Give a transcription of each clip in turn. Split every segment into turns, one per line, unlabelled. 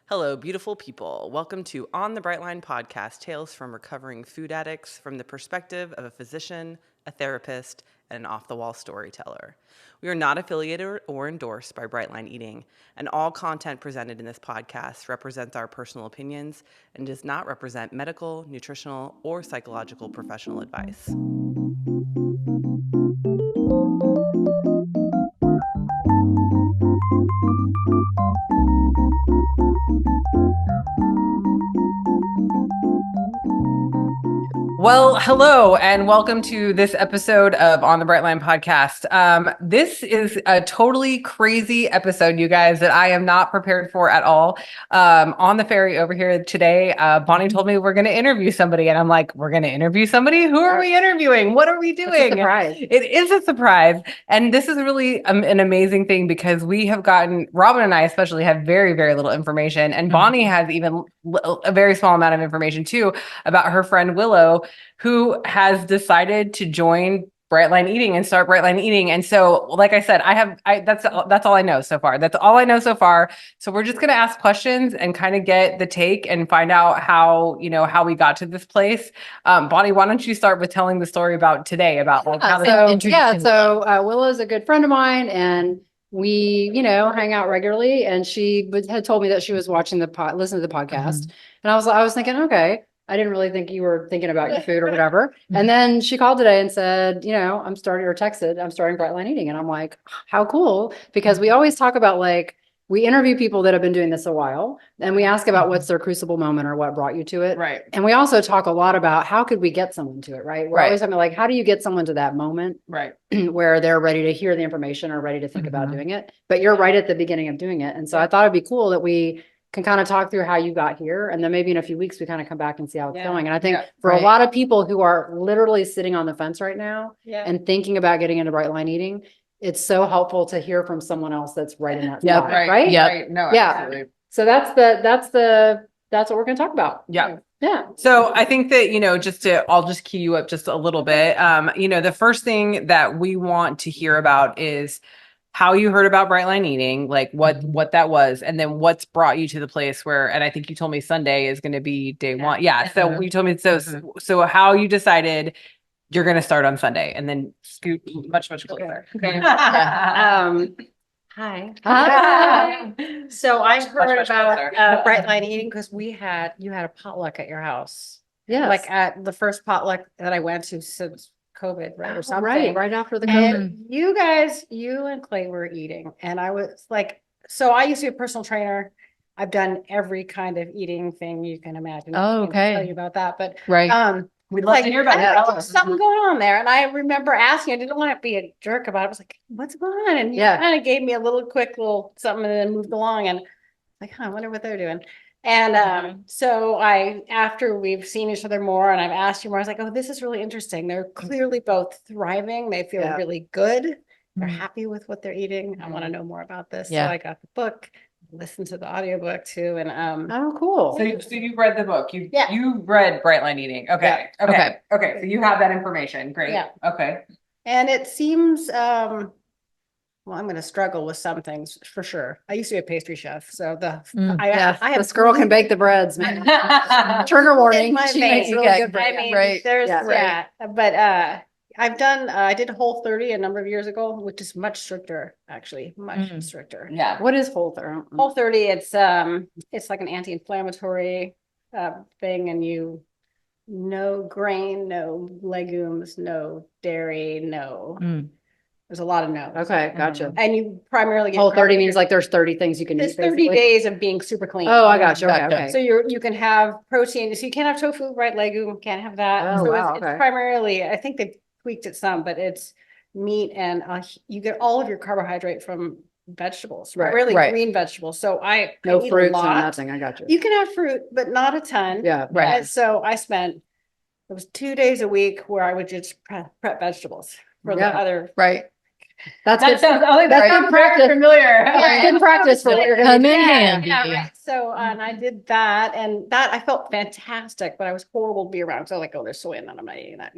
Hello, beautiful people. Welcome to On the Bright Line podcast, tales from recovering food addicts from the perspective of a physician, a therapist, and an off-the-wall storyteller. We are not affiliated or endorsed by Brightline Eating, and all content presented in this podcast represents our personal opinions and does not represent medical, nutritional, or psychological professional advice. Well, hello, and welcome to this episode of On the Bright Line podcast. This is a totally crazy episode, you guys, that I am not prepared for at all. On the ferry over here today, Bonnie told me we're going to interview somebody, and I'm like, we're going to interview somebody? Who are we interviewing? What are we doing?
It's a surprise.
It is a surprise, and this is really an amazing thing because we have gotten, Robin and I especially have very, very little information, and Bonnie has even a very small amount of information too about her friend Willow, who has decided to join Brightline Eating and start Brightline Eating. And so, like I said, that's all I know so far. That's all I know so far. So we're just going to ask questions and kind of get the take and find out how we got to this place. Bonnie, why don't you start with telling the story about today, about how
Willow is a good friend of mine, and we, hang out regularly. And she had told me that she was watching listening to the podcast, and I was thinking, okay. I didn't really think you were thinking about your food or whatever. And then she called today and said, I'm starting Brightline Eating. And I'm like, how cool. Because we always talk about we interview people that have been doing this a while, and we ask about what's their crucible moment or what brought you to it.
Right.
And we also talk a lot about how could we get someone to it, right? We're always talking how do you get someone to that moment
right.
where they're ready to hear the information or ready to think about doing it. But you're right at the beginning of doing it. And so I thought it'd be cool that we can kind of talk through how you got here. And then maybe in a few weeks, we kind of come back and see how it's going. And I think for a lot of people who are literally sitting on the fence right now and thinking about getting into Brightline Eating, it's so helpful to hear from someone else that's right in that spot, right?
Yeah. Right. No, absolutely.
So that's what we're going to talk about.
Yeah.
Yeah.
So I think that, I'll just key you up just a little bit. The first thing that we want to hear about is how you heard about Brightline Eating, like what that was, and then what's brought you to the place where, and I think you told me Sunday is going to be day one. Yeah. So you told me, so how you decided you're going to start on Sunday, and then scoot much closer.
Okay.
Hi.
So I heard
much
about
closer.
Brightline Eating because you had a potluck at your house.
Yes.
Like at the first potluck that I went to since COVID, right? Or something.
Right after the COVID.
And you and Clay were eating. And I was like, so I used to be a personal trainer. I've done every kind of eating thing you can imagine.
Oh,
I can't
okay.
tell you about that. But
We'd love to hear about that.
There's something going on there. And I remember asking, I didn't want to be a jerk about it. I was like, what's going on? And he kind of gave me a quick little something and then moved along. And I wonder what they're doing. And so after we've seen each other more and I've asked you more, I was like, oh, this is really interesting. They're clearly both thriving. They feel really good. They're happy with what they're eating. I want to know more about this. So I got the book, listened to the audiobook too. And
oh, cool.
So you read the book. You read Brightline Eating. Okay. So you have that information. Great. Yeah. Okay.
And it seems well, I'm going to struggle with some things for sure. I used to be a pastry chef, so
this girl can bake the breads, man. Trigger warning. She makes really good bread.
I mean, there's but I did Whole30 a number of years ago, which is much stricter, actually, much stricter.
Yeah. What is Whole30?
Whole30, it's like an anti-inflammatory thing, and no grain, no legumes, no dairy, no. There's a lot of no's.
Okay, gotcha.
And you primarily get
Whole30 means like there's 30 things you can
There's
eat.
30 days of being super clean.
Oh, I got you. Okay.
So you can have protein. So you can't have tofu, right? Legume, can't have that.
Oh,
so
wow.
It's primarily, I think they've tweaked it some, but it's meat, and you get all of your carbohydrate from vegetables, really green vegetables. So
no
eat
fruits,
a lot.
No nothing. I got you.
You can have fruit, but not a ton.
Yeah, right.
So it was 2 days a week where I would just prep vegetables for the other.
Right.
That sounds very familiar.
That's good practice for what you're going to do.
Right. So, and I did that, and that I felt fantastic, but I was horrible to be around. So there's soy in that. I'm not eating that.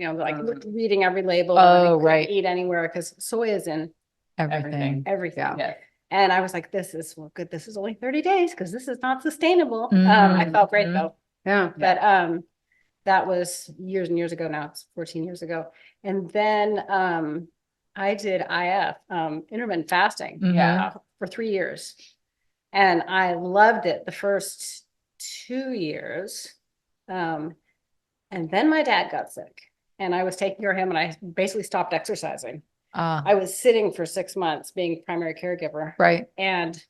Reading every label.
Oh, right.
Eat anywhere because soy is in
everything.
Everything.
Yeah.
And I was like, this is well, good. This is only 30 days because this is not sustainable. I felt great though.
Yeah.
But that was years and years ago now. It's 14 years ago. And then I did IF, intermittent fasting, for 3 years. And I loved it the first 2 years. And then my dad got sick and I was taking care of him and I basically stopped exercising. I was sitting for 6 months being primary caregiver.
Right.
And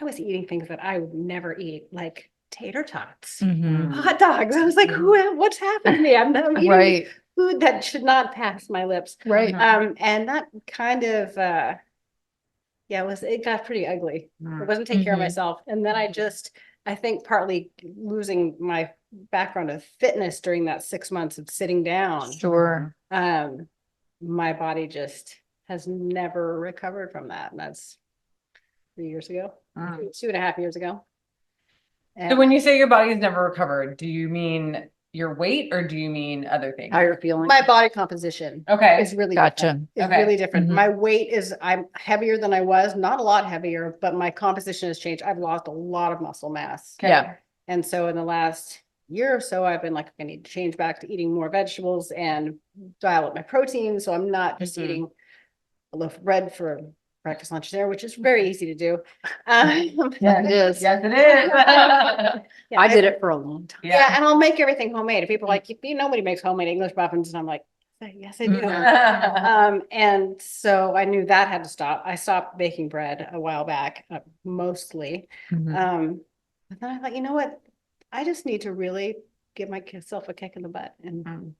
I was eating things that I would never eat, like tater tots,
Mhm.
hot dogs. I was like, what's happened to me? I'm eating
Right.
food that should not pass my lips.
Right.
And that kind of, it got pretty ugly. I wasn't taking care of
Mhm.
myself. And then I think partly losing my background of fitness during that 6 months of sitting down,
Sure.
my body just has never recovered from that. And that's 3 years ago, 2.5 years ago.
So when you say your body's never recovered, do you mean your weight or do you mean other things?
How you're feeling?
My body composition
Okay.
is really
Gotcha.
different. It's
Okay.
really different.
Mhm.
My weight I'm heavier than I was, not a lot heavier, but my composition has changed. I've lost a lot of muscle mass.
Okay.
Yeah.
And so in the last year or so, I've been like, I need to change back to eating more vegetables and dial up my protein. So I'm not just eating a loaf of bread for breakfast, lunch, dinner, which is very easy to do.
Yeah, it is.
Yes, it is.
Yeah,
I did it for a long time.
Yeah, and I'll make everything homemade. If people are like, nobody makes homemade English muffins, and I'm like, yes, I do. And so I knew that had to stop. I stopped baking bread a while back, mostly.
Mhm.
But then I thought, you know what? I just need to really give myself a kick in the butt and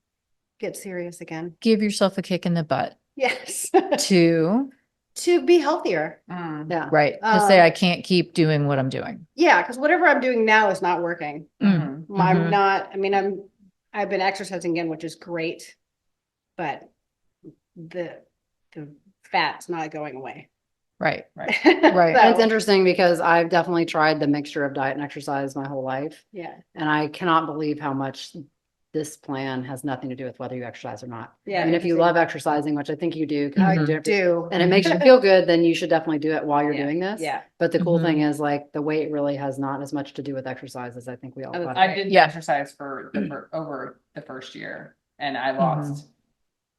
get serious again.
Give yourself a kick in the butt
Yes.
to,
To be healthier.
Yeah.
right. To say, I can't keep doing what I'm doing.
Yeah, because whatever I'm doing now is not working.
Mm.
I'm
Mhm.
not, I mean, I've been exercising again, which is great, but the fat's not going away.
Right.
Right.
Right.
And it's
So,
interesting because I've definitely tried the mixture of diet and exercise my whole life.
yeah,
And I cannot believe how much this plan has nothing to do with whether you exercise or not.
yeah.
I mean, if you love exercising, which I think you do, 'cause
I
you
Mhm.
do.
and it makes you feel good, then you should definitely do it while you're
Yeah,
doing this.
yeah.
But the cool
Mhm.
thing is like the weight really has not as much to do with exercise as I think we all
I was-
thought.
I did
Yeah.
exercise for over the first year and I lost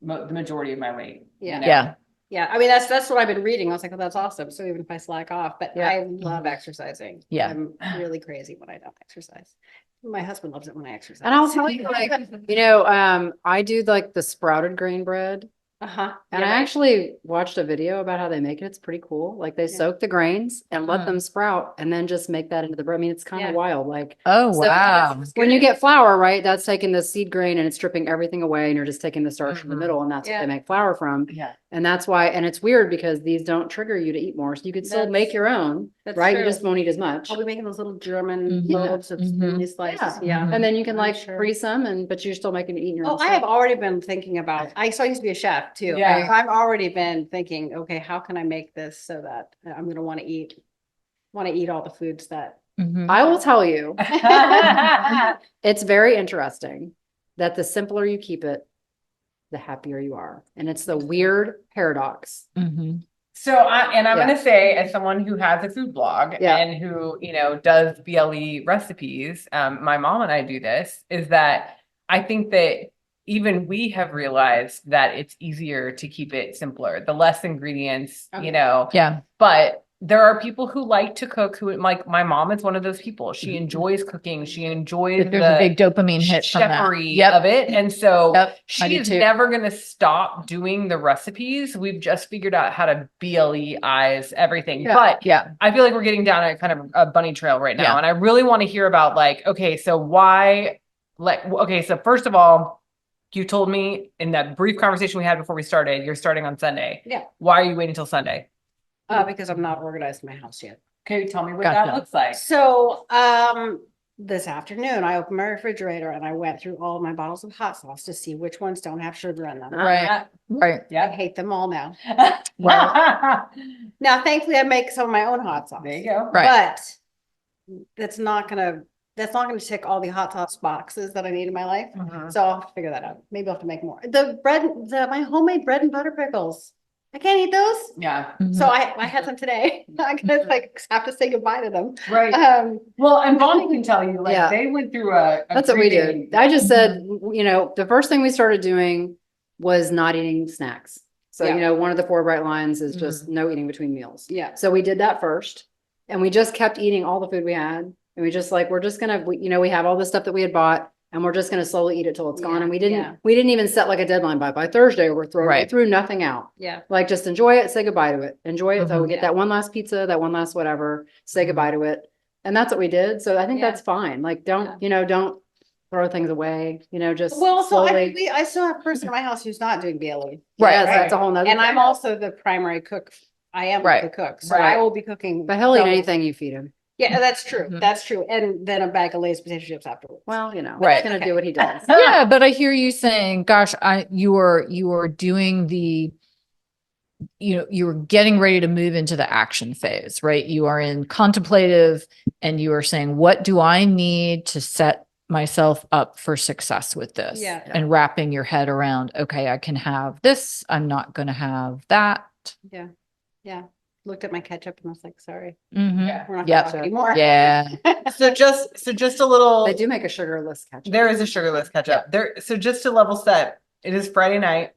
the majority of my weight.
Yeah.
you know?
Yeah.
Yeah, I mean, that's what I've been reading. I was like, well, that's awesome. So even if I slack off, but
Yeah.
I love exercising.
Yeah.
I'm really crazy when I don't exercise. My husband loves it when I exercise.
And I'll tell you, like, I do like the sprouted grain bread.
Uh-huh.
And
Yeah,
I
right.
actually watched a video about how they make it. It's pretty cool. Like they
Yeah.
soak the grains and let
Mm.
them sprout and then just make that into the bread. I mean, it's kind of
Yeah.
wild. Like
Oh,
So-
wow.
when you get flour, right, that's taking the seed grain and it's stripping everything away and you're just taking the starch from the
Mhm.
middle and that's what
Yeah.
they make flour from.
Yeah.
And that's why, and it's weird because these don't trigger you to eat more. So you could still make
That's-
your own,
that's
right?
true.
You just won't eat as much.
I'll be making those little German
Mhm.
loaves of
Mhm.
thinly slices. Yeah.
And then you can
I'm
like
sure.
freeze them but you're still making eating your own
Oh, I have
stuff.
already been thinking about, I used to be a chef too.
Yeah.
So I've already been thinking, okay, how can I make this so that I'm going to want to eat all the foods that.
Mhm.
I will tell you, it's very interesting that the simpler you keep it, the happier you are. And it's the weird paradox.
Mhm.
So I'm
Yeah.
going to say, as someone who has a food blog
Yeah.
and who, does BLE recipes, my mom and I do this, is that I think that even we have realized that it's easier to keep it simpler, the less ingredients,
Okay.
Yeah.
but there are people who like to cook who like my mom is one of those people. She
Mhm.
enjoys cooking. She enjoys
There's a
the
big dopamine hit from that.
cheffery
Yep.
of it. And so
Yep. I do
she's
too.
never going to stop doing the recipes. We've just figured out how to BLEize everything.
Yeah.
But
Yeah.
I feel like we're getting down a kind of a bunny trail right now.
Yeah.
And I really want to hear about okay, so why, so first of all, you told me in that brief conversation we had before we started, you're starting on Sunday.
Yeah.
Why are you waiting until Sunday?
Because I'm not organized in my house yet.
Okay, tell me what
Gotcha.
that looks like.
So, this afternoon I opened my refrigerator and I went through all of my bottles of hot sauce to see which ones don't have sugar in them.
Right. Right.
I
Yeah.
hate them all now.
Right.
Now, thankfully, I make some of my own hot sauce.
There you go.
Right.
But that's not gonna tick all the hot sauce boxes that I need in my life.
Mhm.
So I'll have to figure that out. Maybe I'll have to make more. My homemade bread and butter pickles. I can't eat those.
Yeah.
So I had some today. I'm gonna like have to say goodbye to them.
Right. Well, and Bonnie can tell you, like,
Yeah.
they went through a
That's what we
craving-
did. I just said, you know, the first thing we started doing was not eating snacks. So,
Yeah.
you know, one of the 4 bright lines is just no eating between meals.
Yeah.
So we did that first, and we just kept eating all the food we had. And we just like, we're just gonna, you know, we have all the stuff that we had bought, and we're just gonna slowly eat it till it's gone.
Yeah,
And we
yeah.
didn't even set like a deadline by Thursday. We threw nothing out.
Yeah.
Like, just enjoy it, say goodbye to it. Enjoy it. So we get
Yeah.
that one last pizza, that one last whatever, say goodbye to it. And that's what we did. So I think
Yeah.
that's fine. Like, don't,
Yeah.
you know, don't throw things away, you know, just
Well, so
slowly.
I still have a person in my house who's not doing BLE.
Right,
Right.
that's a whole nother.
And
thing.
I'm also the primary cook. I am
Right.
the cook, so
Right.
I will be cooking.
But he'll eat
double-
anything you feed him.
Yeah, that's true.
Mhm.
That's true. And then a bag of Lay's potato chips afterwards.
Well, you know,
Right.
he's gonna do what he does.
Yeah, but I hear you saying, gosh, you are doing the, you know, you're getting ready to move into the action phase, right? You are in contemplative and you are saying, what do I need to set myself up for success with this?
Yeah.
And wrapping your head around, okay, I can have this. I'm not going to have that.
Yeah. Yeah. Looked at my ketchup and I was like, sorry,
Mhm.
Yeah.
we're not
Yep.
gonna talk anymore.
Yeah.
So just a little.
They do make a sugarless ketchup.
There is a sugarless ketchup. There. So just to level set, it is Friday night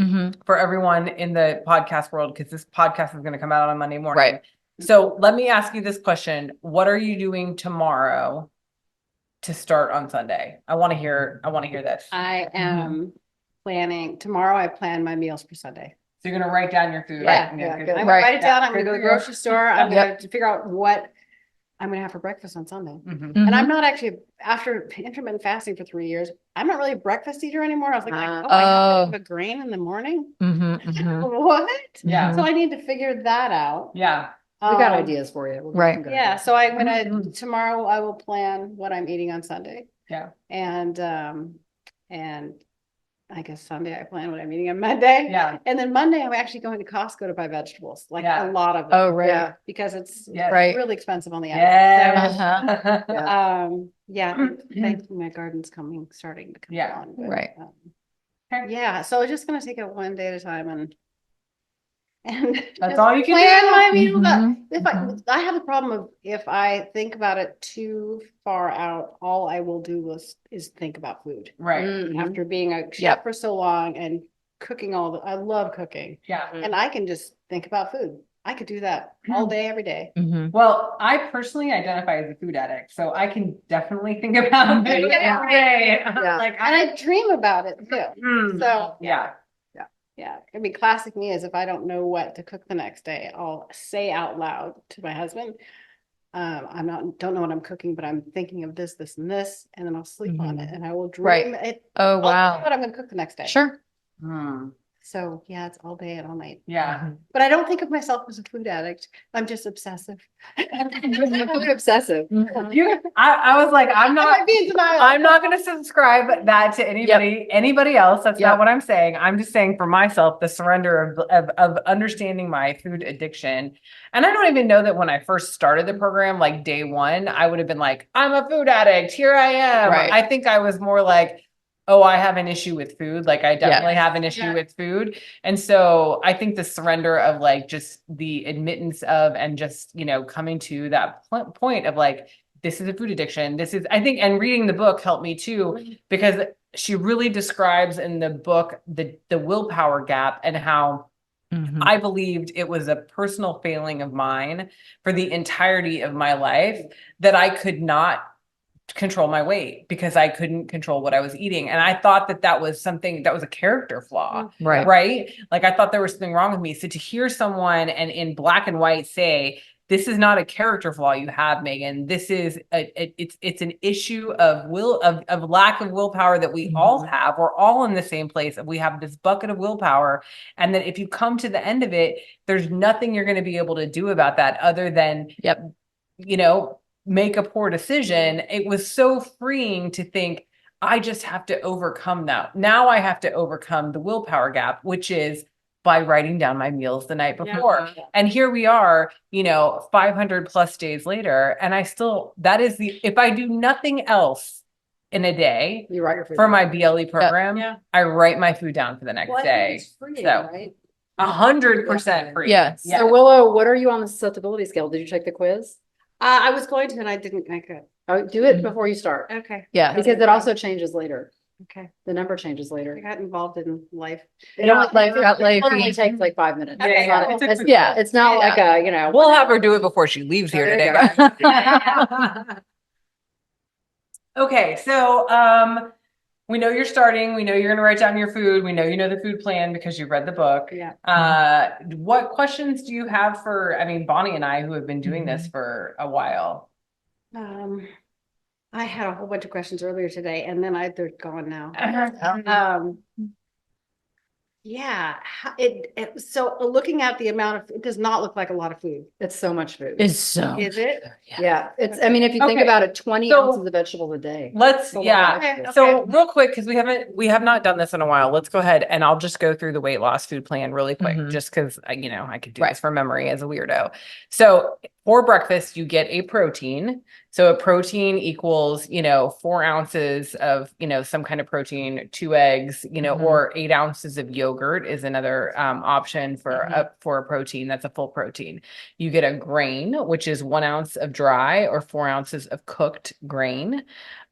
Mhm.
for everyone in the podcast world because this podcast is going to come out on Monday morning.
Right.
So let me ask you this question: what are you doing tomorrow to start on Sunday? I want to hear this.
I am planning tomorrow. I plan my meals for Sunday.
So you're going to write down your food.
Yeah,
and
yeah,
good.
good.
I'm
Right.
gonna write it down. I'm
Good
gonna go to the
for you.
grocery store. I'm
Yep.
gonna figure out what I'm gonna have for breakfast on Sunday.
Mhm.
And I'm
Mhm.
not actually, after intermittent fasting for 3 years, I'm not really a breakfast eater anymore. I was like,
Ah.
oh, I
Oh.
have a grain in the morning.
Mhm. Mhm.
What?
Yeah.
So I need to figure that out.
Yeah.
We got
Um,
ideas for you. We'll get
Right.
some good
Yeah,
ideas.
so I'm gonna
Mhm.
tomorrow I will plan what I'm eating on Sunday.
Yeah.
And I guess Sunday I plan what I'm eating on Monday.
Yeah.
And then Monday I'm actually going to Costco to buy vegetables, like
Yeah.
a lot of them.
Oh, right.
Yeah.
Because it's
Yes.
Right.
really expensive on the
Yeah.
Uh-huh.
yeah, thankfully my garden's starting to come
Yeah.
along. But,
Right.
Okay.
yeah, so just gonna take it one day at a time and
That's
just
all you can
plan
do.
my meals out.
Mhm.
If I have a problem of if I think about it too far out, all I will do is think about food.
Right.
Mhm.
After being a chef
Yep.
for so long and cooking I love cooking
Yeah.
and I can just think about food. I could do that all day, every day.
Mhm.
Well, I personally identify as a food addict, so I can definitely think about food
Yeah.
every day.
Yeah.
Like
And I dream about it too.
Mm.
So
Yeah.
yeah, I mean, classic me is if I don't know what to cook the next day, I'll say out loud to my husband, don't know what I'm cooking, but I'm thinking of this, this, and this, and then I'll sleep on it, and I will
Right.
dream it.
Oh,
I'll know
wow.
what I'm going to cook the next day.
Sure.
Mm.
So yeah, it's all day and all night.
Yeah.
But I don't think of myself as a food addict. I'm just obsessive.
Food obsessive.
I was like,
I might be in denial.
I'm not going to subscribe that to anybody else. That's
Yep.
not what I'm saying. I'm just saying for myself, the surrender of understanding my food addiction. And I don't even know that when I first started the program, like day one, I would have been like, I'm a food addict. Here I am.
Right.
I think I was more like, oh, I have an issue with food. Like I definitely have an issue
Yeah.
with food. And so I think the surrender of like just the admittance of and just, coming to that point of like, this is a food addiction. This is, I think, and reading the book helped me too, because she really describes in the book the willpower gap and how
Mhm.
I believed it was a personal failing of mine for the entirety of my life that I could not control my weight because I couldn't control what I was eating. And I thought that was something that was a character flaw,
Right.
right? Like I thought there was something wrong with me. So to hear someone and in black and white say, this is not a character flaw you have, Meagan. This is it's an issue of of lack of willpower that we all have. We're all in the same place. We have this bucket of willpower. And that if you come to the end of it, there's nothing you're going to be able to do about that other than,
Yep.
make a poor decision. It was so freeing to think, I just have to overcome that. Now I have to overcome the willpower gap, which is by writing down my meals the night before.
Yeah.
And here we are, 500 plus days later. And I still, if I do nothing else in a day
You write your food.
for my BLE program,
Yeah.
I write my food down for the next
Well, I think
day.
it's freeing,
So-
right?
100% free.
Yes.
Yeah.
So Willow, what are you on the susceptibility scale? Did you take the quiz?
I was going to, and I didn't. I could.
Oh, do it before you start.
Okay.
Yeah.
Because it also changes later.
Okay.
The number changes
I
later.
got involved in life.
It only
got life.
literally takes like 5 minutes.
Yeah,
It's not-
yeah.
it's- yeah, it's not like a,
We'll have her do it before she leaves here
There you
today.
go.
guys. Okay, so we know you're starting. We know you're going to write down your food. We know you know the food plan because you've read the book.
Yeah.
What questions do you have for, I mean, Bonnie and I, who have been doing this for a while?
I had a whole bunch of questions earlier today, and then they're gone now. Yeah, so looking at the amount of, it does not look like a lot of food.
It's so much food.
Is so.
Is it?
Yeah, it's, I mean, if you think
Okay.
about it, 20
So-
ounces of vegetables a day.
Let's,
a lot.
yeah.
Okay.
So real quick, because we have not done this in a while. Let's go ahead and I'll just go through the weight loss food plan really quick,
Mhm.
just because I could do
Right.
this from memory as a weirdo. So for breakfast, you get a protein. So a protein equals, 4 ounces of, some kind of protein, 2 eggs,
Mhm.
or 8 ounces of yogurt is another option for a protein. That's a full protein. You get a grain, which is 1 ounce of dry or 4 ounces of cooked grain.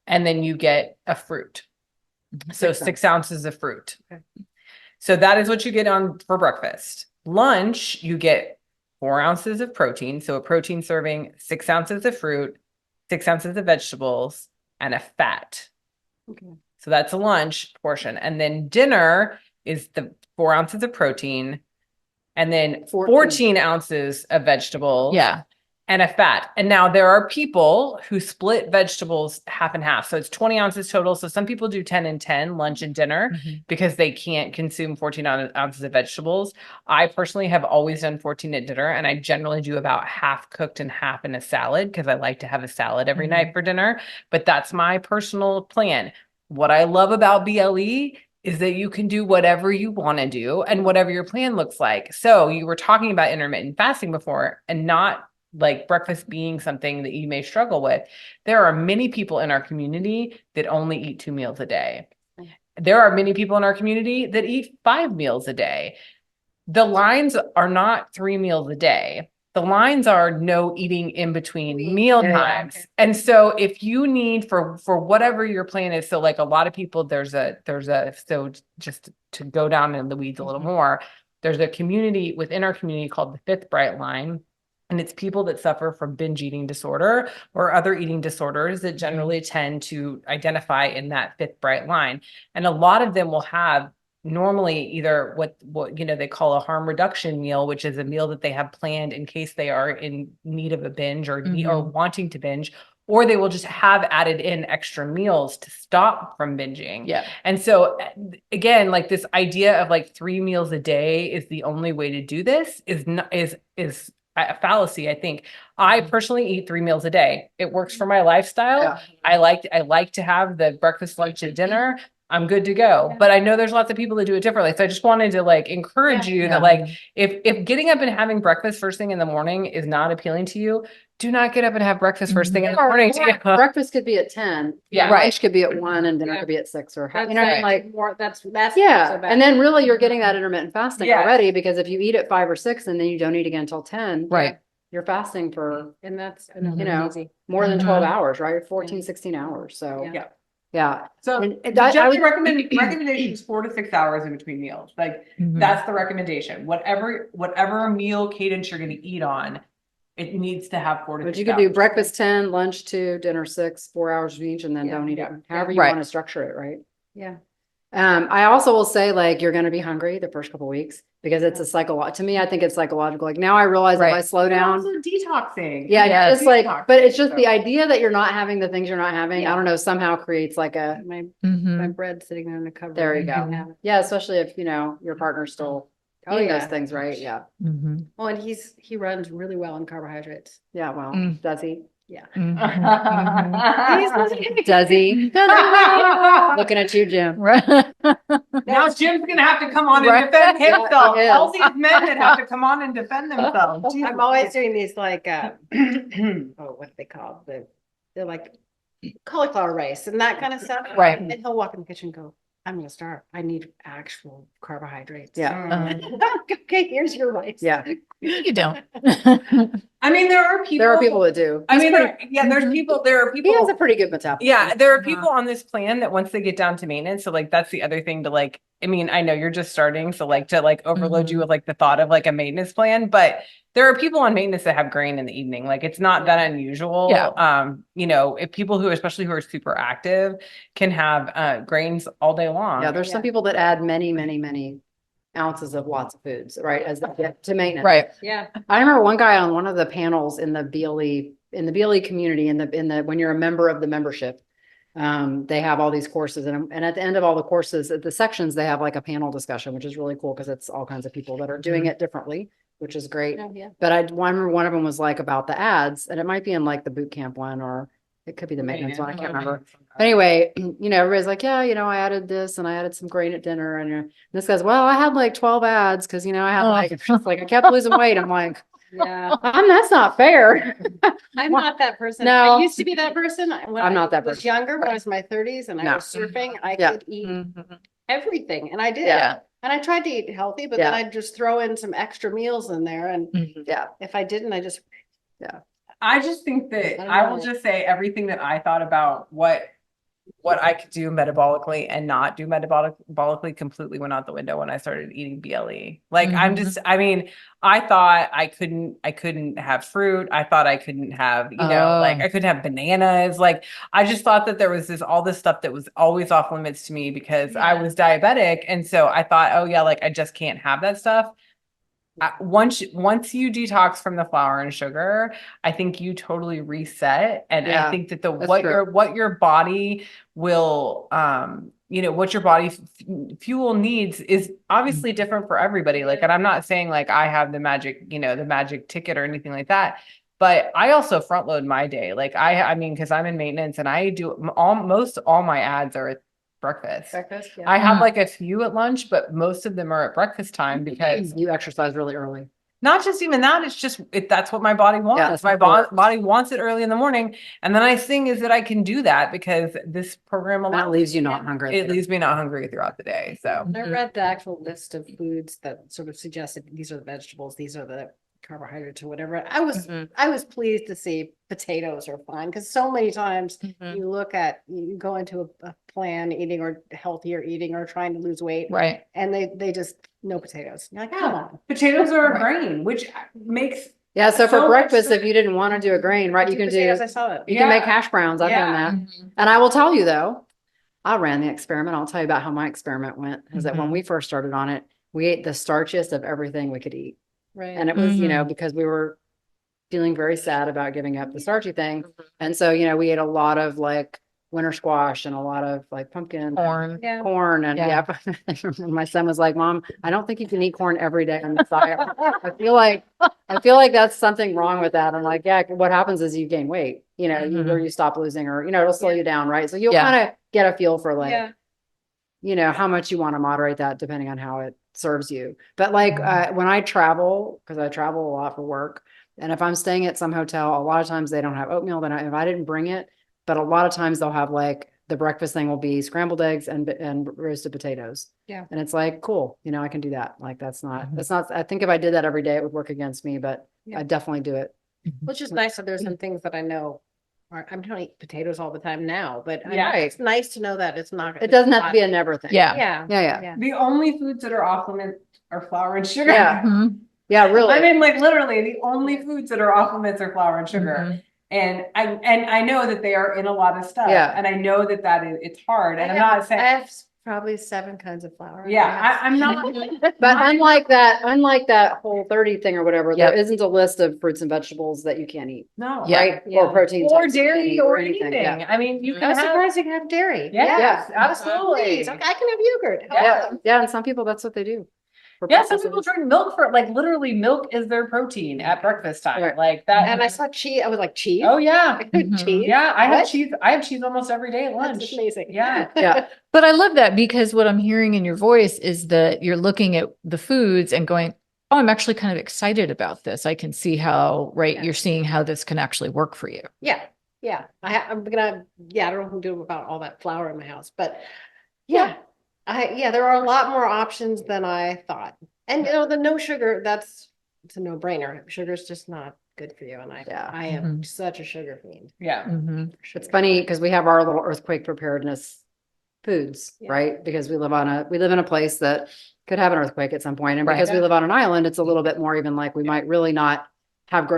And then you get a fruit. So 6 ounces of fruit.
Okay.
So that is what you get on for breakfast. Lunch, you get 4 ounces of protein. So a protein serving, 6 ounces of fruit, 6 ounces of vegetables, and a fat.
Okay.
So that's a lunch portion. And then dinner is the 4 ounces of protein and then 14 ounces of vegetables.
Yeah.
And a fat. And now there are people who split vegetables half and half. So it's 20 ounces total. So some people do 10 and 10 lunch and dinner because they can't consume 14 ounces of vegetables. I personally have always done 14 at dinner, and I generally do about half cooked and half in a salad because I like to have a salad every night for dinner. But that's my personal plan. What I love about BLE is that you can do whatever you want to do and whatever your plan looks like. So you were talking about intermittent fasting before, and not like breakfast being something that you may struggle with. There are many people in our community that only eat 2 meals a day. There are many people in our community that eat 5 meals a day. The lines are not 3 meals a day. The lines are no eating in between meal times.
Okay.
And so if you need for whatever your plan is, so like a lot of people, so just to go down in the weeds a little more, there's a community within our community called the Fifth Bright Line. And it's people that suffer from binge eating disorder or other eating disorders that generally tend to identify in that fifth bright line. And a lot of them will have normally either what they call a harm reduction meal, which is a meal that they have planned in case they are in need of a binge or wanting to binge, or they will just have added in extra meals to stop from binging.
Yeah.
And so again, like this idea of like 3 meals a day is the only way to do this is a fallacy. I think I personally eat 3 meals a day. It works for my lifestyle.
Yeah.
I like to have the breakfast, lunch, and dinner. I'm good to go. But I know there's lots of people that do it differently. So I just wanted to like encourage you that like if getting up and having breakfast first thing in the morning is not appealing to you, do not get up and have breakfast first thing in the morning.
Breakfast could be at 10.
Yeah.
Lunch could be at 1 and dinner
Yeah.
could be at 6 or
That's
like
more. That's
yeah.
so bad.
And then really you're getting that intermittent fasting
Yes.
already, because if you eat at 5 or 6 and then you don't eat again until 10,
Right.
you're fasting for
and that's
you know,
easy.
more than
Mhm.
12 hours, right? 14, 16 hours. So
Yeah.
yeah.
So
And I
generally
would-
recommendation is 4 to 6 hours in between meals. Like that's the recommendation. Whatever meal cadence you're going to eat on, it needs to have 4 to
But
6
you could do
hours.
breakfast 10, lunch 2, dinner 6, 4 hours of each, and then
Yeah.
don't eat it.
Yeah.
However you
Right.
want to structure it, right?
Yeah.
I also will say, like, you're going to be hungry the first couple weeks because it's to me, I think it's psychological. Like now I realize if
Right.
I slow
But
down,
also detoxing.
yeah,
Yes.
it's like,
Detox.
but it's just the
So-
idea that you're not having the things you're not having.
Yeah.
I don't know, somehow creates like a,
My
Mhm.
bread sitting there in the cupboard.
there you go.
Yeah.
Yeah, especially if, your partner's still
Oh,
eating
yeah.
those things, right? Yeah.
Mhm.
Well, and he runs really well on carbohydrates.
Yeah. Well,
Mm.
does he?
Yeah.
Mhm.
Does he? Looking at you, Jim.
Right.
Now Jim's gonna have to come on
Right.
and defend himself.
Yeah,
All these men that have to come on and defend themselves. Jesus
I'm always
Christ.
doing these like oh, what are they called? They're like cauliflower rice and that kind of stuff.
Right.
And he'll walk in the kitchen and go, I'm gonna start. I need actual carbohydrates.
Yeah.
Okay, here's your rice.
Yeah.
You don't.
I mean, there are people
that do.
I
He's
mean,
pretty-
there's people, there are
he
people.
has a pretty good metabolism.
Yeah, there are
Uh-huh.
people on this plan that once they get down to maintenance, so like that's the other thing to like, I mean, I know you're just starting, so like to like overload you with like the thought of like a maintenance plan, but there are people on maintenance that have grain in the evening. Like it's not that unusual.
Yeah.
You know, if people who, especially who are super active, can have grains all day long.
Yeah, there's some people that add many, many, many ounces of lots of foods, right? As they get to maintenance.
Right.
Yeah.
I remember one guy on one of the panels in the BLE community, in the when you're a member of the membership, they have all these courses, and at the end of all the courses, at the sections, they have like a panel discussion, which is really cool because it's all kinds of people that are doing it differently, which is great.
Oh, yeah.
But I remember one of them was like about the ads, and it might be in like the boot camp one, or it could be the maintenance one. I can't remember. But anyway, you know, everybody's like, yeah, you know, I added this and I added some grain at dinner. And this guy's, well, I had like 12 ads because, you know, I had like I kept losing weight. I'm like,
Yeah.
that's not fair.
I'm not that person.
No.
I used to be that person. When
I'm
I
not that
was
person.
younger, when I was in my 30s and I
No.
was surfing, I
Yeah.
could eat everything. And I did.
Yeah.
And I tried to eat healthy, but then
Yeah.
I'd just throw in some extra meals in there. And
Yeah.
if I didn't, I just,
I just think that
I don't
I will
know.
just say everything that I thought about what I could do metabolically and not do metabolically completely went out the window when I started eating BLE. Like I'm just, I mean, I thought I couldn't have fruit. I thought I couldn't have, you know, like I couldn't have bananas. Like I just thought that there was all this stuff that was always off limits to me because I was diabetic. And so I thought, oh yeah, like I just can't have that stuff. Once you detox from the flour and sugar, I think you totally reset. And I
Yeah,
think that
that's
what
true.
your body will, you know, what your body fuel needs is obviously different for everybody. Like, and I'm not saying like I have the magic, you know, the magic ticket or anything like that. But I also front load my day. Like I mean, because I'm in maintenance and I do most all my ads are at breakfast.
yeah.
I have like a few at lunch, but most of them are at breakfast time because
You exercise really early.
not just even that, it's just that's what my body wants.
that's
My
important.
body wants it early in the morning. And the nice thing is that I can do that because this program
That
allows
leaves you not hungry.
it leaves me not hungry throughout the day. So
I read the actual list of foods that sort of suggested these are the vegetables, these are the carbohydrates or whatever. I was pleased to see potatoes are fine because so many times you go into a plan eating or healthier eating or trying to lose weight,
Right.
and they just no potatoes. You're like, come on.
potatoes are a grain, which makes
Yeah, so
So
for
much
breakfast,
sense.
if you didn't want to do a grain, right, you can
Potatoes,
do,
I saw it.
you can make
Yeah.
hash browns. I've done
Yeah.
that. And I will tell you though, I ran the experiment. I'll tell you about how my experiment went. Is that when we first started on it, we ate the starchiest of everything we could eat.
Right.
And it was, you know, because we were feeling very sad about giving up the starchy thing. And so, you know, we ate a lot of like winter squash and a lot of like pumpkin,
Corn.
Yeah.
corn. And
Yeah.
my son was like, Mom, I don't think you can eat corn every day on the diet. I feel like that's something wrong with that. I'm like, yeah, what happens is you gain weight, you know, or you stop losing, or, you know, it'll slow you down. Right. So you'll kind of get a feel for like,
Yeah.
you know, how much you want to moderate that depending on how it serves you. But like when I travel, because I travel a lot for work, and if I'm staying at some hotel, a lot of times they don't have oatmeal. Then if I didn't bring it, but a lot of times they'll have like the breakfast thing will be scrambled eggs and roasted potatoes.
Yeah.
And it's like, cool, you know, I can do that. Like that's not, I think if I did that every day, it would work against me, but I definitely do it.
Which is nice that there's some things that I know. I don't eat potatoes all the time now, but
Yeah.
it's nice to know that it's not.
It doesn't have to be a never thing.
Yeah.
Yeah.
Yeah.
the only foods that are off limits are flour and sugar.
Yeah. Yeah, really.
I mean, like literally the only foods that are off limits are flour and sugar. And I know that they are in a lot of stuff.
Yeah.
And I know that it's hard. And I'm not saying
I have probably 7 kinds of flour.
I'm not
But unlike that whole 30 thing or whatever, there isn't a list of fruits and vegetables that you can't eat,
no.
Yeah.
right?
Yeah.
Or protein
Or
types you can't
dairy
eat
or anything.
Yeah.
I mean, you
I'm
can have
surprised you can have dairy.
yes,
Yeah.
absolutely.
Please. I can have yogurt.
Yeah, and some people that's what they do. For
Yeah, some
breakfast.
people drink milk for like literally milk is their protein at breakfast time.
Right.
Like that.
And I saw cheese. I was like, cheese?
Oh yeah.
Cheese?
Yeah, I have
What?
cheese. I have cheese almost every day at lunch.
That's amazing.
Yeah.
Yeah.
But I love that because what I'm hearing in your voice is that you're looking at the foods and going, oh, I'm actually kind of excited about this. I can see how, you're seeing how this can actually work for you.
Yeah. Yeah. I don't know what to do about all that flour in my house, but yeah.
There are a lot more options than I thought. And the no sugar, it's a no brainer. Sugar's just not good for you. And I am such a sugar fiend.
Yeah.
It's funny because we have our little earthquake preparedness foods, right? Because we live in a place that could have an earthquake at some point. And because we live on an island, it's a little bit more even like we might really not have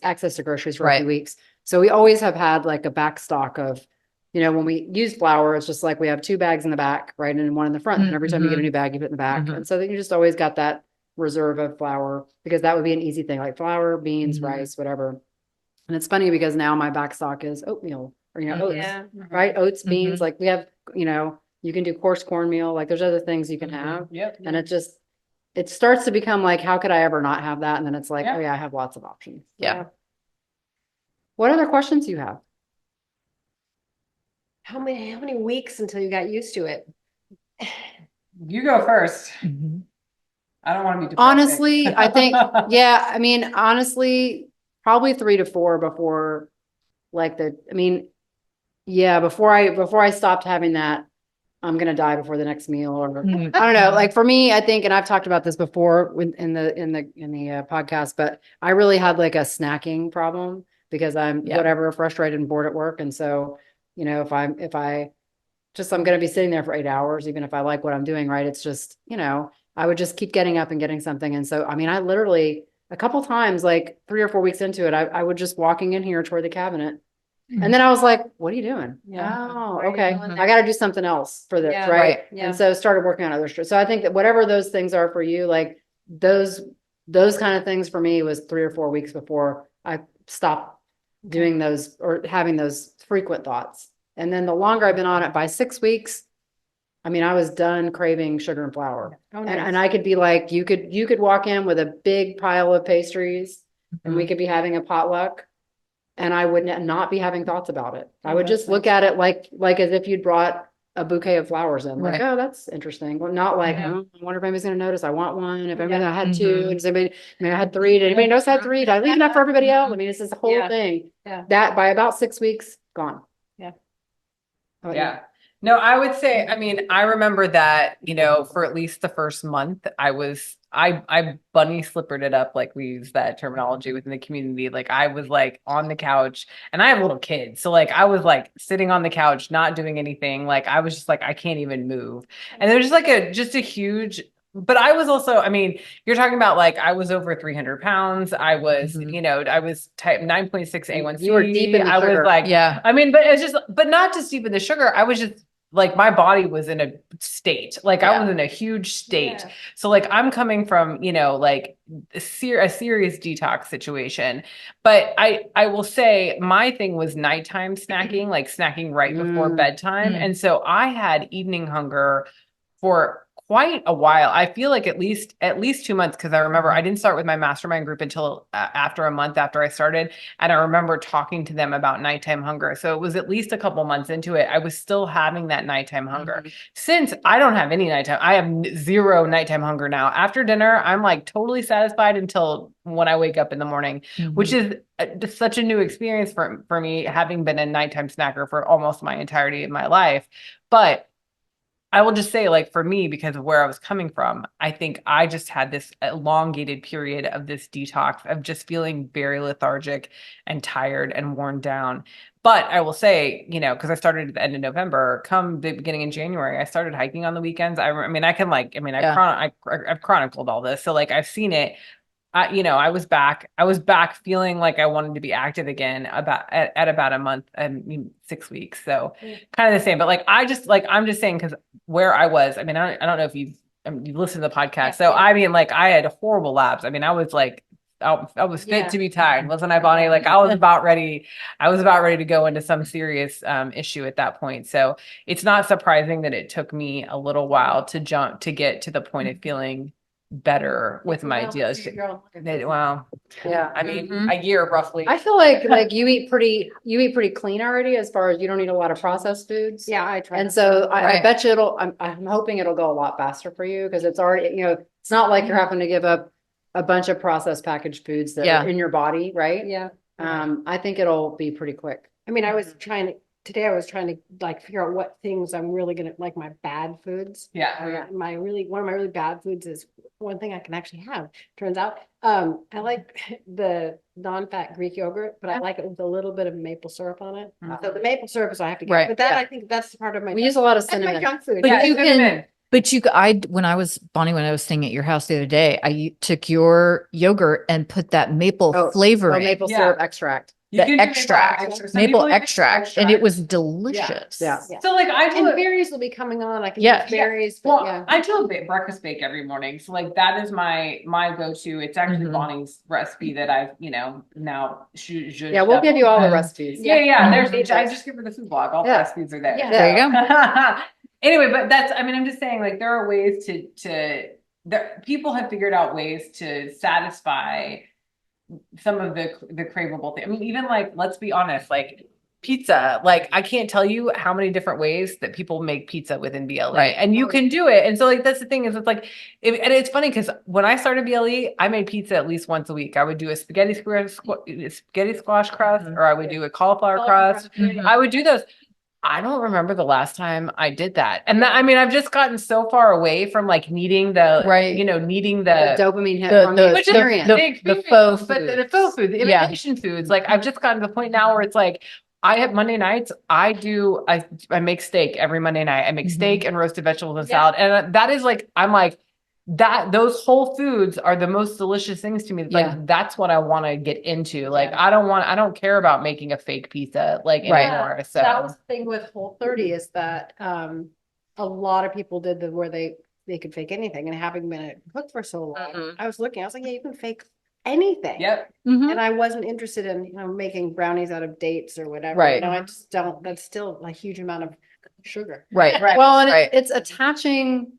access to groceries for a few weeks. So we always have had like a back stock of, when we use flour, it's just like we have 2 bags in the back, right? And one in the front. And every time you get a new bag, you put in the back. And so then you just always got that reserve of flour because that would be an easy thing, like flour, beans, rice, whatever. And it's funny because now my back stock is oatmeal or, oats, right? Oats, beans, like we have, you can do coarse cornmeal, like there's other things you can have. And it starts to become like, how could I ever not have that? And then it's like, oh yeah, I have lots of options.
Yeah.
What other questions do you have?
How many weeks until you got used to it?
You go first. I don't want to be depressing.
Honestly, I think, honestly, probably 3 to 4 before before I stopped having that, I'm going to die before the next meal or I don't know. Like for me, I think, and I've talked about this before in the podcast, but I really had like a snacking problem because I'm whatever frustrated and bored at work. And so, if I'm going to be sitting there for 8 hours, even if I like what I'm doing, right. It's just, I would just keep getting up and getting something. And so, I literally a couple times, like 3 or 4 weeks into it, I would just walking in here toward the cabinet. And then I was like, what are you doing? Oh, okay. I got to do something else for this. Right. And so started working on other stuff. So I think that whatever those things are for you, like those kind of things for me was 3 or 4 weeks before I stopped doing those or having those frequent thoughts. And then the longer I've been on it, by 6 weeks, I was done craving sugar and flour. And I could be like, you could walk in with a big pile of pastries and we could be having a potluck. And I would not be having thoughts about it. I would just look at it like as if you'd brought a bouquet of flowers in. Like, oh, that's interesting. Well, not like, oh, I wonder if anybody's going to notice. I want one. If anybody, I had 2. Does anybody, I had 3. Did anybody notice I had 3? Did I leave enough for everybody else? It's this whole thing. That by about 6 weeks, gone.
Yeah. No, I would say, I remember that, for at least the first month, I bunny slippered it up. Like we use that terminology within the community. Like I was like on the couch and I have little kids. So like, I was like sitting on the couch, not doing anything. Like I was just like, I can't even move. And there was just a huge, but I was also, you're talking about like, I was over 300 pounds. I was, I was type 9.6 A1C.
You were deep in the sugar.
I was like, but it's just, but not just deep in the sugar. I was just, like my body was in a state, like I was in a huge state. Yeah. So like I'm coming from, like a serious detox situation. But I will say my thing was nighttime snacking, like snacking right before bedtime. And so I had evening hunger for quite a while. I feel like at least 2 months, because I remember I didn't start with my mastermind group until after a month after I started. And I remember talking to them about nighttime hunger. So it was at least a couple months into it. I was still having that nighttime hunger. Since I don't have any nighttime, I have 0 nighttime hunger now. After dinner, I'm like totally satisfied until when I wake up in the morning, which is just such a new experience for me, having been a nighttime snacker for almost my entirety of my life. But I will just say, like, for me, because of where I was coming from, I think I just had this elongated period of this detox of just feeling very lethargic and tired and worn down. But I will say, because I started at the end of November, come the beginning in January, I started hiking on the weekends. I've chronicled all this. So like, I've seen it. I was back feeling like I wanted to be active again at about a month and 6 weeks. So kind of the same, but like, I'm just saying, cause where I was, I don't know if you listen to the podcast. So I had horrible labs. I was like, I was fit to be tied. Wasn't I, Bonnie? Like I was about ready to go into some serious issue at that point. So it's not surprising that it took me a little while to get to the point of feeling better with my ideas. Wow. Yeah. A year roughly.
I feel like you eat pretty clean already, as far as you don't eat a lot of processed foods.
Yeah, I try.
And so I bet you I'm hoping it'll go a lot faster for you, because it's already, it's not like you're having to give up a bunch of processed packaged foods that are in your body, right?
Yeah.
I think it'll be pretty quick.
I was trying to today I was trying to like figure out what things I'm really gonna like my bad foods.
Yeah.
One of my really bad foods is one thing I can actually have. Turns out, I like the non-fat Greek yogurt, but I like it with a little bit of maple syrup on it. So the maple syrup is what I have to get.
Right.
But that
Yeah.
I think that's part of my.
We use a lot of
that's my
cinnamon.
junk food.
But
Yeah,
you
cinnamon.
can, but you, when I was staying at your house the other day, I took your yogurt and put that maple flavor in,
maple
Yeah.
syrup extract.
You
the
can do
extract,
Some
maple
people use
extract, and it was delicious.
Yeah.
Yeah.
So like I do
And berries will be coming on. I can
Yeah.
use berries. But
Well,
yeah.
I do a breakfast bake every morning. So like that is my go-to. It's actually
Mhm.
Bonnie's recipe that I've, now
Yeah, we'll give you all the recipes.
Yeah.
Mhm.
There's I just give her the food blog. All the
Yeah.
recipes are there.
Yeah.
There you go.
Anyway, but I'm just saying like there are ways that people have figured out ways to satisfy some of the craveable things. I mean, even like, let's be honest, like pizza, like I can't tell you how many different ways that people make pizza within BLE,
Right.
and you can do it. And so like, that's the thing is it's like, and it's funny because when I started BLE, I made pizza at least once a week. I would do a spaghetti squash crust, or I would do a cauliflower crust.
Mhm.
I would do those. I don't remember the last time I did that. And that, I mean, I've just gotten so far away from like needing the,
Right.
Needing
The
the
dopamine hit
The-
from
the-
the
the-
experience.
the faux
but
food.
the faux food, the
Yeah.
imitation foods. Like I've just gotten to the point now where it's like, I have Monday nights, I make steak every Monday night. I make
Mhm.
steak and roasted vegetables and
Yeah.
salad. And that is like, I'm like, those whole foods are the most delicious things to me.
Yeah.
Like that's what I want to get into. Like
Yeah.
I don't care about making a fake pizza like
Right.
anymore. So
That was the thing with Whole30 is that a lot of people did where they could fake anything, and having been a cook for so long,
Mhm.
I was like, yeah, you can fake anything.
Yep.
Mhm.
And I wasn't interested in making brownies out of dates or whatever.
Right.
I just don't. That's still a huge amount of sugar.
Right.
Right.
Well, and
Right.
it's attaching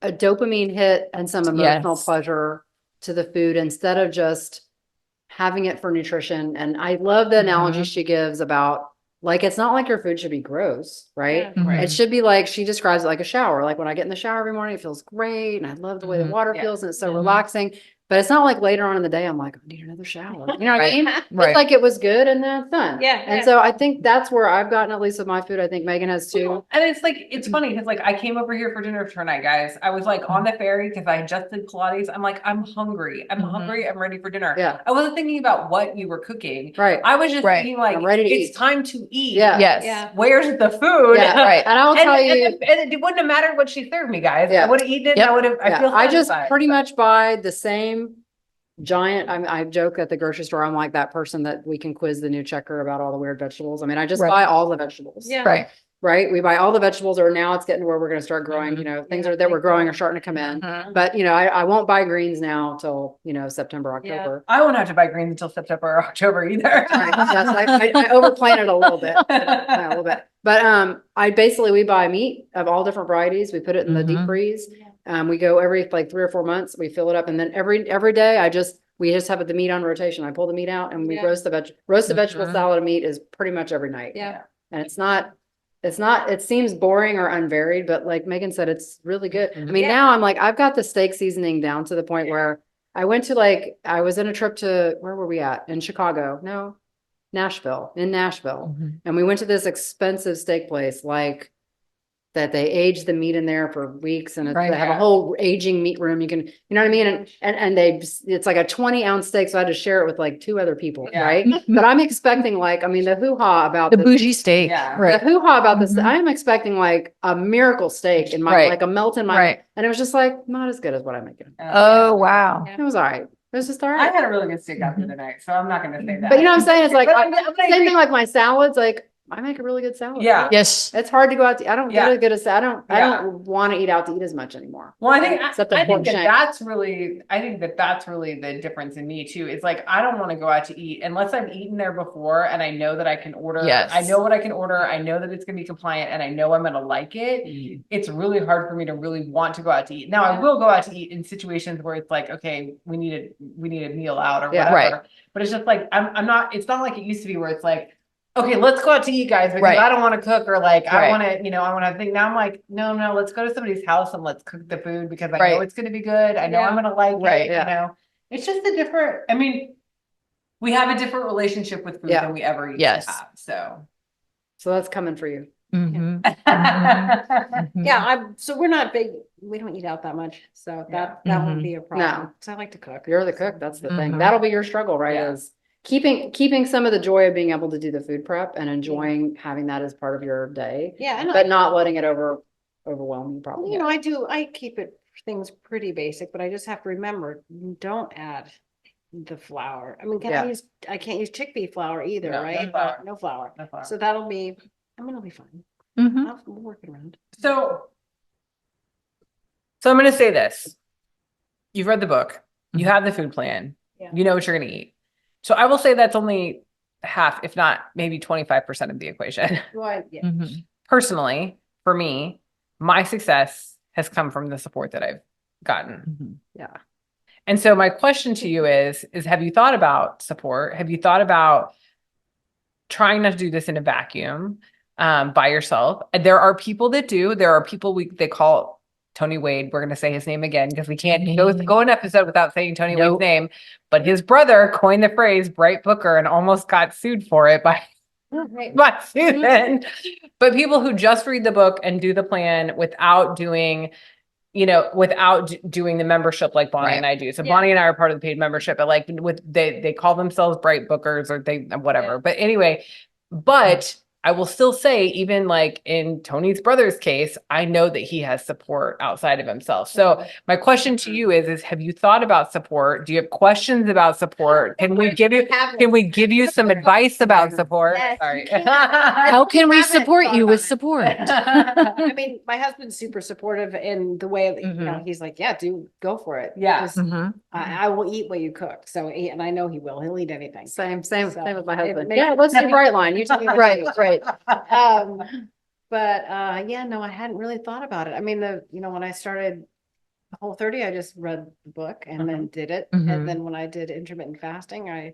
a dopamine hit and some emotional
Yes.
pleasure to the food instead of just having it for nutrition. And I love the analogy
Mhm.
she gives about like, it's not like your food should be gross, right?
Yeah.
Mhm.
It should be like, she describes it like a shower. Like when I get in the shower every morning, it feels great. And I love the way
Mhm.
the water
Yeah.
feels and it's so
Mhm.
relaxing. But it's not like later on in the day, I'm like, I need another shower. You know what I mean?
Right.
It's like it was good and then it's done.
Yeah,
And
yeah.
so I think that's where I've gotten, at least with my food. I think Megan has too.
And it's like, it's funny because like I came over here for dinner tonight, guys. I was like on the ferry because I just did Pilates. I'm like, I'm hungry. I'm
Mhm.
hungry. I'm ready for dinner.
Yeah.
I wasn't thinking about what you were cooking.
Right.
I was just
Right.
thinking like,
I'm ready to
it's
eat.
time to eat.
Yeah.
Yes.
Yeah.
Where's the food?
Yeah.
Right.
And I will tell you.
And it wouldn't have mattered what she served me, guys.
Yeah.
I would have eaten it.
Yep.
I would have, I
Yeah,
feel
I just
satisfied.
pretty much buy the same giant. I joke at the grocery store. I'm like that person that we can quiz the new checker about all the weird vegetables. I mean, I just
Right.
buy all the vegetables.
Yeah.
Right.
Right. We buy all the vegetables, or now it's getting to where we're going to start growing. Things
Yeah,
that we're
thank
growing
you.
are starting to come in.
Mhm.
But I won't buy greens now till September,
Yeah.
October.
I won't have to buy greens until September or October either.
Right. Yes, I overplanted a little bit. Yeah, a little bit. But we buy meat of all different varieties. We put it in the deep
Mhm.
freeze. We go every like 3 or 4 months. We fill it up, and then every day we just have the meat on rotation. I pull the meat out and we
Yeah.
roast the vegetable
Mhm.
salad of meat is pretty much every night.
Yeah.
And it's not, it seems boring or unvaried, but like Megan said, it's really good. I mean,
Yeah.
now I'm like, I've got the steak seasoning down to the point where I was in a trip to, where were we at? In Chicago? No, Nashville,
Mhm.
And we went to this expensive steak place, like that they age the meat in there for weeks, and
Right.
they have a whole aging meat room. You can, you know what I mean? And it's like a 20-ounce steak. So I had to share it with like 2 other people.
Yeah.
Right. But I'm expecting the hoo-ha about
The
this.
bougie steak.
Yeah.
The
Right.
hoo-ha about this,
Mhm.
I am expecting like a miracle steak in my,
Right.
like a melt in my,
Right.
and it was just like, not as good as what I'm making.
Oh, wow.
It was all right. It was just all
I
right.
had a really good steak out the other night, so I'm not going to say that.
But you know what I'm saying? It's like,
But I'm gonna
same
agree.
thing like my salads, like I make a really good salad.
Yeah.
Yes.
It's hard to go out to, I don't get
Yeah.
as good as, I
Yeah.
don't want to eat out to eat as much anymore.
Well, I think
Except the
I think
pork
that
shank.
that's really the difference in me too. It's like I don't want to go out to eat unless I've eaten there before and I know that I can order.
Yes.
I know what I can order. I know that it's going to be compliant and I know I'm going to like it. It's really hard for me to really want to go out to eat. Now I will go out to eat in situations where it's like, okay, we need a meal out or
Yeah.
whatever.
Right.
But it's just like I'm not. It's not like it used to be where it's like, okay, let's go out to eat, guys, because
Right.
I don't want to cook or like I
Right.
want to, I want to think. Now I'm like, no, let's go to somebody's house and let's cook the food because I know
Right.
it's going to be good. I know
Yeah.
I'm going to like
Right.
it.
Yeah.
It's just a different. I mean, we have a different relationship with food
Yeah.
than we ever used
Yes.
to have. So
So that's coming for you.
Mhm.
Yeah, so we're not big, we don't eat out that much, so that won't
Mhm.
be a problem,
No.
because I like to cook.
You're the cook. That's the thing.
Mhm.
That'll be your struggle, right?
Yeah.
Is keeping some of the joy of being able to do the food prep and enjoying having that as part of your day,
Yeah, and
but not letting it overwhelm you probably.
you know, I keep things pretty basic, but I just have to remember, don't add the flour. I mean,
Yeah.
I can't use chickpea flour either,
No, no
right?
flour.
No flour.
No flour.
So that'll be, I mean, it'll be fine.
Mhm.
We'll work it around.
So I'm going to say this. You've read the book. You have the food plan.
Yeah.
You know what you're going to eat. So I will say that's only half, if not maybe 25% of the equation.
Well, yeah.
Mhm.
Personally, for me, my success has come from the support that I've gotten.
Mhm.
Yeah.
And so my question to you is have you thought about support? Have you thought about trying not to do this in a vacuum by yourself? There are people that do. There are people they call Tony Wade. We're going to say his name again because we can't go an episode without saying Tony Wade's name. But his brother coined the phrase bright booker and almost got sued for it by Susan. But people who just read the book and do the plan without doing doing the membership like Bonny and I do. So Bonny and I are part of the paid membership, but like they call themselves bright bookers or whatever. But anyway, I will still say, even like in Tony's brother's case, I know that he has support outside of himself. So my question to you is have you thought about support? Do you have questions about support? Can we give you some advice about support?
Yes,
Sorry.
you can.
How can we
haven't
support
thought
you with
about it.
support?
I mean, my husband's super supportive in the way that, you know, he's like, yeah, go for it.
Yeah.
Just,
Mhm.
I will eat what you cook. So, and I know he will. He'll eat anything.
Same
So,
with my
it
husband.
makes-
Yeah, let's do bright line. You tell me.
Right, right.
But yeah, no, I hadn't really thought about it. I mean, when I started Whole30, I just read the book and then did it.
Mhm.
And then when I did intermittent fasting, I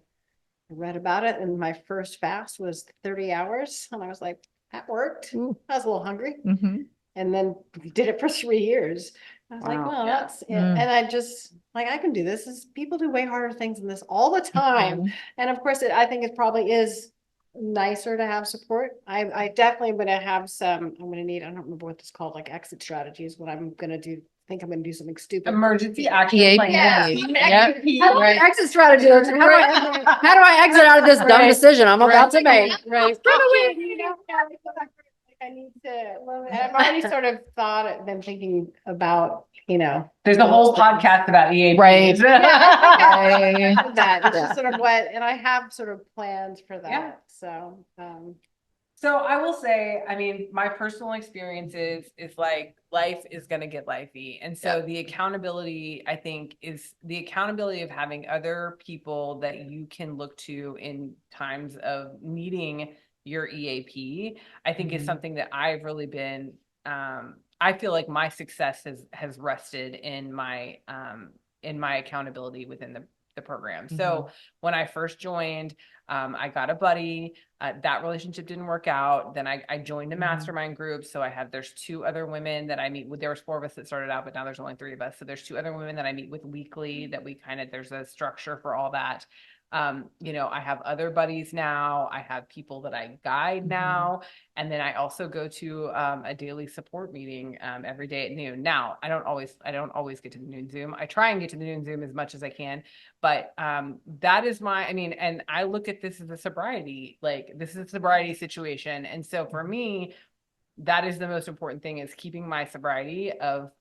read about it, and my first fast was 30 hours, and I was like, that worked.
Ooh.
I was a little hungry,
Mhm.
and then did it for 3 years. I was like,
Wow.
well,
Yeah.
that's it.
Mm.
And I just like, I can do this. People do way harder things than this all the time.
Mhm.
And of course, I think it probably is nicer to have support. I definitely am gonna have some, I don't remember what it's called, like exit strategies, what I'm gonna do. I think I'm gonna do something stupid.
Emergency action
EAP.
plan.
Yep.
Right. Exit strategy. How do I exit out of this dumb
Right.
decision I'm about to make?
Right. I need to, and I've already sort of been thinking about,
There's a whole podcast about EAP.
Right.
that. It's
Yeah.
just sort of what, and I have sort of plans for that.
Yeah.
So,
So I will say, I mean, my personal experience is like life is going to get lifey. And so the accountability, I think, is the accountability of having other people that you can look to in times of needing your EAP, I think is something that I've really been, I feel like my success has rested in my accountability within the program. So when I first joined, I got a buddy. That relationship didn't work out. Then I joined a mastermind group. So there's 2 other women that I meet with. There was 4 of us that started out, but now there's only 3 of us. So there's 2 other women that I meet with weekly that there's a structure for all that. I have other buddies now. I have people that I guide now. And then I also go to a daily support meeting every day at noon. Now, I don't always get to the noon Zoom. I try and get to the noon Zoom as much as I can, but that is and I look at this as a sobriety, this is a sobriety situation. And so for me, that is the most important thing, is keeping my sobriety of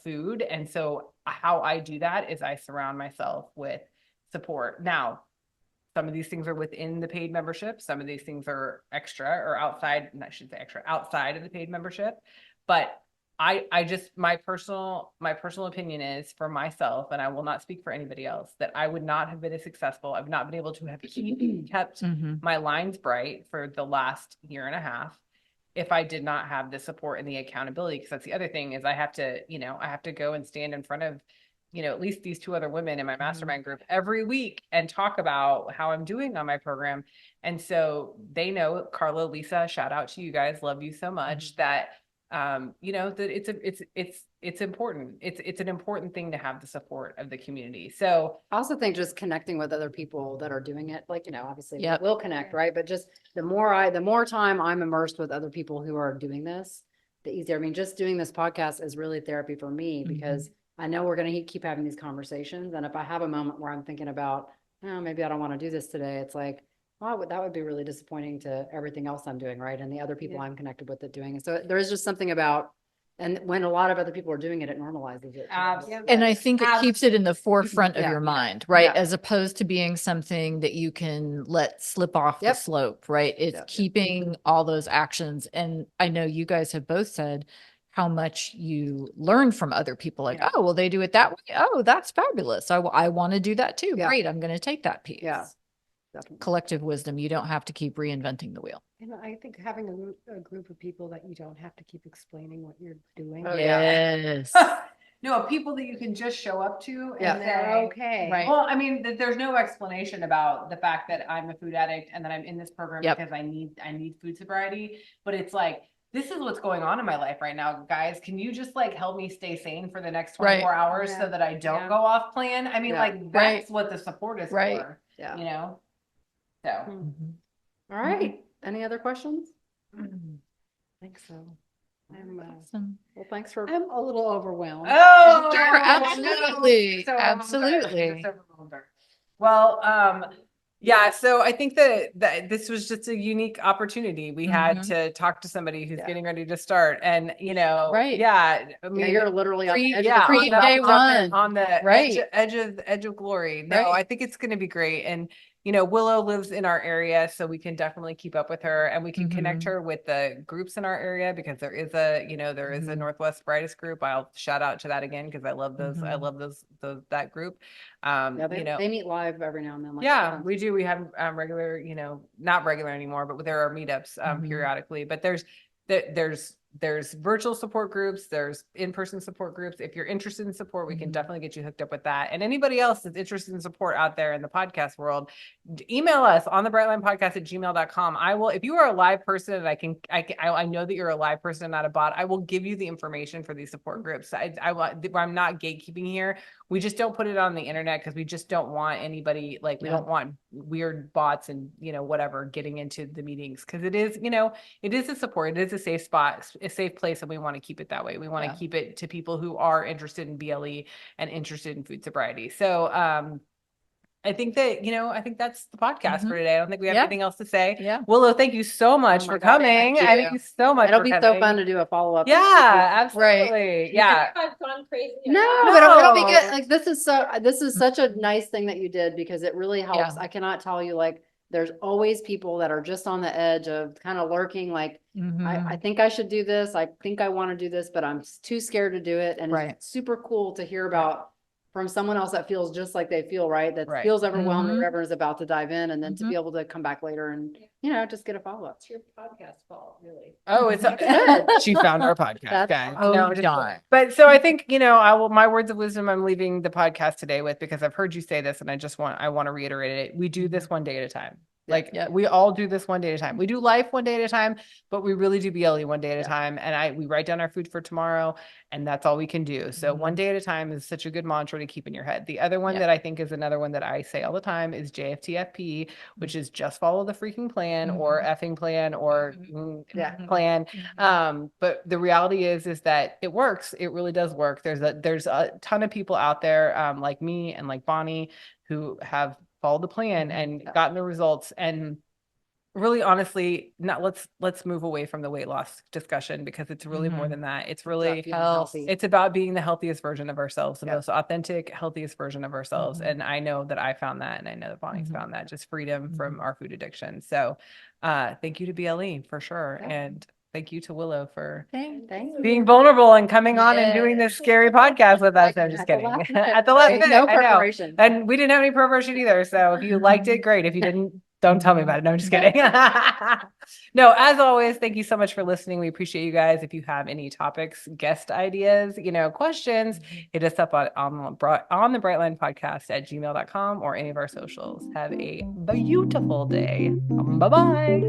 food. And so how I do that is I surround myself with support. Now, some of these things are within the paid membership. Some of these things are extra or outside, and I should say extra, outside of the paid membership. But I just, my personal opinion is for myself, and I will not speak for anybody else, that I would not have been as successful. I've not been able to have kept my lines bright for the last year and a half if I did not have the support and the accountability. Because that's the other thing, is I have to go and stand in front of at least these 2 other women in my mastermind group every week and talk about how I'm doing on my program. And so they know, Carla, Lisa, shout out to you guys, love you so much, that you know, that it's important. It's an important thing to have the support of the community. So
I also think just connecting with other people that are doing it, like, obviously
Yep.
we'll connect, right? But just the more time I'm immersed with other people who are doing this, the easier. I mean, just doing this podcast is really therapy for me because I know we're going to keep having these conversations. And if I have a moment where I'm thinking about, oh, maybe I don't want to do this today, it's like, oh, that would be really disappointing to everything else I'm doing, right? And the other people I'm connected with that doing it. So there is just something about, and when a lot of other people are doing it, it normalizes it.
And I think it keeps it in the forefront of
Yeah.
your mind, right?
Yeah.
As opposed to being something that you can let slip off the
Yep.
slope, right? It's
Yep.
keeping all those actions. And I know you guys have both said how much you learn from other people. Like,
Yeah.
oh, well, they do it that way. Oh, that's fabulous. I want to do that too.
Yeah.
Great. I'm going to take that piece.
Yeah. Definitely.
Collective wisdom. You don't have to keep reinventing the wheel.
And I think having a group of people that you don't have to keep explaining what you're doing.
Oh, yeah.
Yes.
no, people that you can just show up to
Yeah.
and
They're
say,
okay.
Right.
well, I mean, there's no explanation about the fact that I'm a food addict and that I'm in this program
Yep.
because I need food sobriety. But it's like, this is what's going on in my life right now, guys. Can you just like help me stay sane for the next 24 hours
Yeah.
so that I don't
Yeah.
go off plan? I mean,
Yeah.
like that's what the support is
Right.
for,
Yeah.
you know? So
Mhm.
All right. Any other questions?
I think so.
Awesome.
Well, thanks for.
I'm a little overwhelmed.
Oh,
Sure, absolutely.
So
Absolutely.
well, yeah, so I think that this was just a unique opportunity. We had to talk to somebody who's
Yeah.
getting ready to start, and you know,
Right.
yeah, I
Yeah,
mean,
you're literally on the edge of the
yeah,
pre-
cliff.
day one.
on the
Right.
edge of glory. No,
Right.
I think it's going to be great, and you know, Willow lives in our area, so we can definitely keep up with her, and we can connect her with the groups in our area because there is a Northwest Brightest group. I'll shout out to that again because I love those. I love those that group.
Yeah,
You know,
they meet live every now and then. Like,
yeah, we do. We have regular, you know, not regular anymore, but there are meetups periodically. But there's virtual support groups, there's in-person support groups. If you're interested in support, we can definitely get you hooked up with that. And anybody else that's interested in support out there in the podcast world, email us on the brightlinepodcast@gmail.com. I will, if you are a live person and I know that you're a live person, not a bot, I will give you the information for these support groups. I'm not gatekeeping here. We just don't put it on the internet because we just don't want anybody, like, we don't want weird bots and, you know, whatever getting into the meetings. Cause it is, you know, it is a support, it is a safe spot, a safe place. And we want to keep it that way. We want to keep it to people who are interested in BLE and interested in food sobriety. So, I think that's the podcast for today. I don't think we have anything else to say.
Yeah.
Willow, thank you so much for coming. Thank you so much.
It'll be so fun to do a follow-up.
Yeah, absolutely. Yeah.
I've gone crazy.
No, but it'll be good. Like this is such a nice thing that you did because it really helps.
Yeah.
I cannot tell you, like, there's always people that are just on the edge of kind of lurking, like, I think I should do this. I think I want to do this, but I'm too scared to do it. And it's super cool to hear about from someone else that feels just like they feel, right? That feels overwhelmed or whatever is about to dive in, and then to be able to come back later and, you know, just get a follow-up.
It's your podcast fault, really.
Oh, it's
Good.
she found our podcast, guys.
Oh,
just-
darn.
But so I think, you know, my words of wisdom I'm leaving the podcast today with, because I've heard you say this and I want to reiterate it. We do this one day at a time. Like we all do this one day at a time. We do life one day at a time, but we really do BLE one day at a time. And we write down our food for tomorrow, and that's all we can do. So one day at a time is such a good mantra to keep in your head. The other one that I think is another one that I say all the time is JFTFP, which is just follow the freaking plan or effing plan or plan. But the reality is that it works. It really does work. There's a ton of people out there like me and like Bonny who have followed the plan and gotten the results. And really, honestly, let's move away from the weight loss discussion, because it's really more than that. It's really
Healthy.
it's about being the healthiest version of ourselves, the most authentic, healthiest version of ourselves. And I know that I found that, and I know that Bonny's found that, just freedom from our food addiction. So thank you to BLE for sure. And thank you to Willow for being vulnerable and coming on and doing this scary podcast with us. I'm just kidding. At the last minute,
No
I know.
preparation.
And we didn't have any preparation either. So if you liked it, great. If you didn't, don't tell me about it. No, I'm just kidding. No, as always, thank you so much for listening. We appreciate you guys. If you have any topics, guest ideas, you know, questions, hit us up on the Brightline Podcast at gmail.com or any of our socials. Have a beautiful day. Bye-bye.